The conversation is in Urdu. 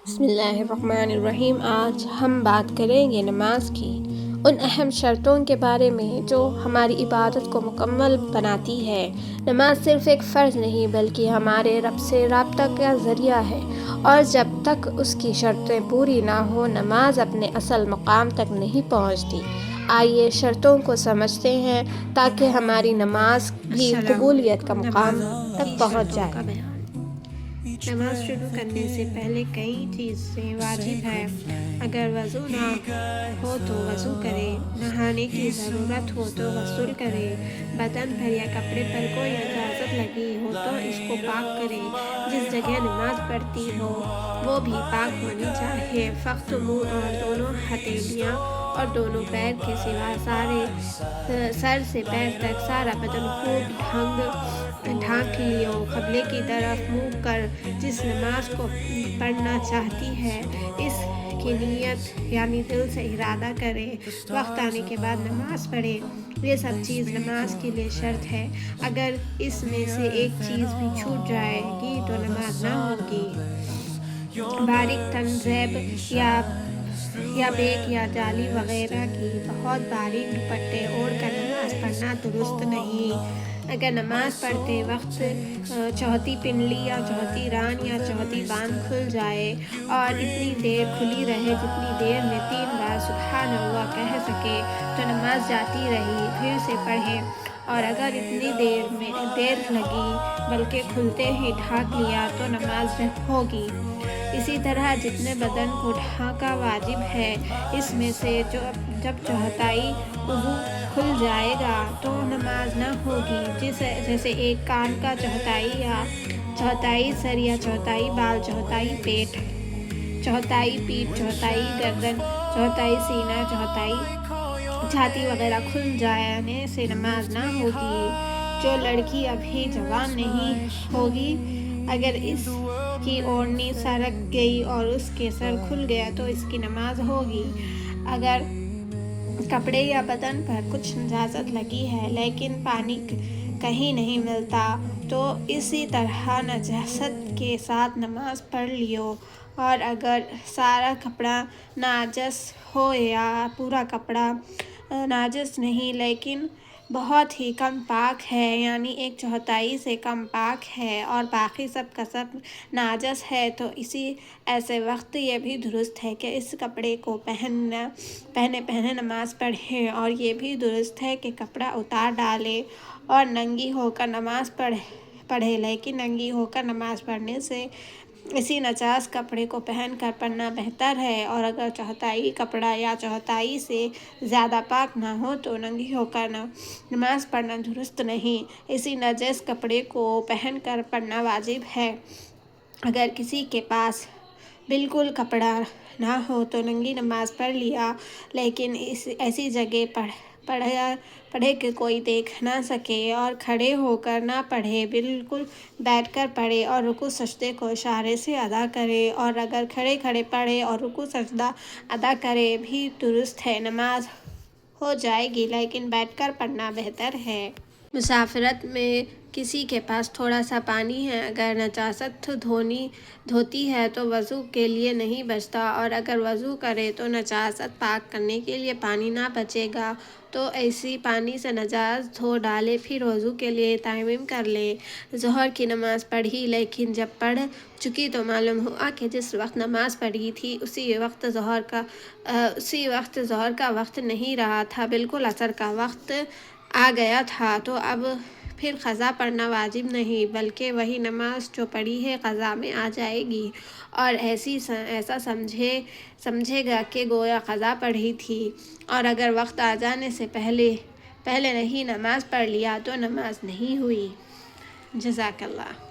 بسم اللہ الرحمن الرحیم۔ آج ہم بات کریں گے نماز کی ان اہم شرطوں کے بارے میں جو ہماری عبادت کو مکمل بناتی ہے۔ نماز صرف ایک فرض نہیں بلکہ ہمارے رب سے رابطہ کا ذریعہ ہے، اور جب تک اس کی شرطیں پوری نہ ہوں نماز اپنے اصل مقام تک نہیں پہنچتی۔ آئیے شرطوں کو سمجھتے ہیں تاکہ ہماری نماز بھی قبولیت کا مقام تک پہنچ جائے۔ نماز شروع کرنے سے پہلے کئی چیزیں واجب ہیں۔ اگر وضو نہ ہو تو وضو کرے، نہانے کی ضرورت ہو تو غسل کرے، بدن پر یا کپڑے پر کوئی نجاست لگی ہو تو اس کو پاک کرے، جس جگہ نماز پڑھتی ہو وہ بھی پاک ہونی چاہیے۔ فقط منہ اور دونوں ہتھیلیاں اور دونوں پیر کے سوا سر سے پیر تک سارا بدن خوب ڈھانک لیو۔ قبلے کی طرف منہ کر جس نماز کو پڑھنا چاہتی ہے اس کی نیت یعنی دل سے ارادہ کرے، وقت آنے کے بعد نماز پڑھے۔ یہ سب چیز نماز کے لیے شرط ہے۔ اگر اس میں سے ایک چیز بھی چھوٹ جائے گی تو نماز نہ ہوگی۔ باریک تنظیب یا بیگ یا جالی وغیرہ کی بہت باریک دوپٹے اوڑھ کر نماز پڑھنا درست نہیں۔ اگر نماز پڑھتے وقت چوتھی پنڈلی یا چوتھی ران یا چوتھی باندھ کھل جائے اور اتنی دیر کھلی رہے جتنی دیر میں 3 بار سبحان اللہ کہہ سکے تو نماز جاتی رہی، پھر سے پڑھے۔ اور اگر اتنی دیر لگی بلکہ کھلتے ہی ڈھانک لیا تو نماز ہوگی۔ اسی طرح جتنے بدن کو ڈھانکنا واجب ہے اس میں سے جب چوتھائی عضو کھل جائے گا تو نماز نہ ہوگی، جیسے ایک کان کا چوتھائی یا چوتھائی سر یا چوتھائی بال، چوتھائی پیٹ، چوتھائی پیٹھ، چوتھائی گردن، چوتھائی سینہ، چوتھائی چھاتی وغیرہ کھل جانے سے نماز نہ ہوگی۔ جو لڑکی ابھی جوان نہیں ہوگی اگر اس کی اوڑھنی سرک گئی اور اس کے سر کھل گیا تو اس کی نماز ہوگی۔ اگر کپڑے یا بدن پر کچھ نجاست لگی ہے لیکن پانی کہیں نہیں ملتا تو اسی طرح نجاست کے ساتھ نماز پڑھ لیو۔ اور اگر سارا کپڑا ناجس ہو یا پورا کپڑا ناجس نہیں لیکن بہت ہی کم پاک ہے یعنی 1/4 سے کم پاک ہے اور باقی سب کا سب ناجس ہے تو ایسے وقت یہ بھی درست ہے کہ اس کپڑے کو پہنے نماز پڑھے، اور یہ بھی درست ہے کہ کپڑا اتار ڈالے اور ننگی ہو کر نماز پڑھے، لیکن ننگی ہو کر نماز پڑھنے سے اسی نجاس کپڑے کو پہن کر پڑھنا بہتر ہے۔ اور اگر چوتھائی کپڑا یا چوتھائی سے زیادہ پاک نہ ہو تو ننگی ہو کر نماز پڑھنا درست نہیں، اسی نجس کپڑے کو پہن کر پڑھنا واجب ہے۔ اگر کسی کے پاس بالکل کپڑا نہ ہو تو ننگی نماز پڑھ لیا، لیکن ایسی جگہ پڑھے کہ کوئی دیکھ نہ سکے، اور کھڑے ہو کر نہ پڑھے، بالکل بیٹھ کر پڑھے اور رکوع سجدے کو اشارے سے ادا کرے، اور اگر کھڑے پڑھے اور رکوع سجدہ ادا کرے بھی درست ہے، نماز ہو جائے گی لیکن بیٹھ کر پڑھنا بہتر ہے۔ مسافرت میں کسی کے پاس تھوڑا سا پانی ہے، اگر نجاست دھوتی ہے تو وضو کے لیے نہیں بچتا، اور اگر وضو کرے تو نجاست پاک کرنے کے لیے پانی نہ بچے گا تو ایسی پانی سے نجاست دھو ڈالے، پھر وضو کے لیے تیمم کر لے۔ ظہر کی نماز پڑھی لیکن جب پڑھ چکی تو معلوم ہوا کہ جس وقت نماز پڑھی تھی اسی وقت ظہر کا وقت نہیں رہا تھا، بالکل عصر کا وقت آ گیا تھا، تو اب پھر قضا پڑھنا واجب نہیں بلکہ وہی نماز جو پڑھی ہے قضا میں آ جائے گی، اور ایسا سمجھے گا کہ گویا قضا پڑھی تھی۔ اور اگر وقت آ جانے سے پہلے نہیں نماز پڑھ لیا تو نماز نہیں ہوئی۔ جزاک اللہ۔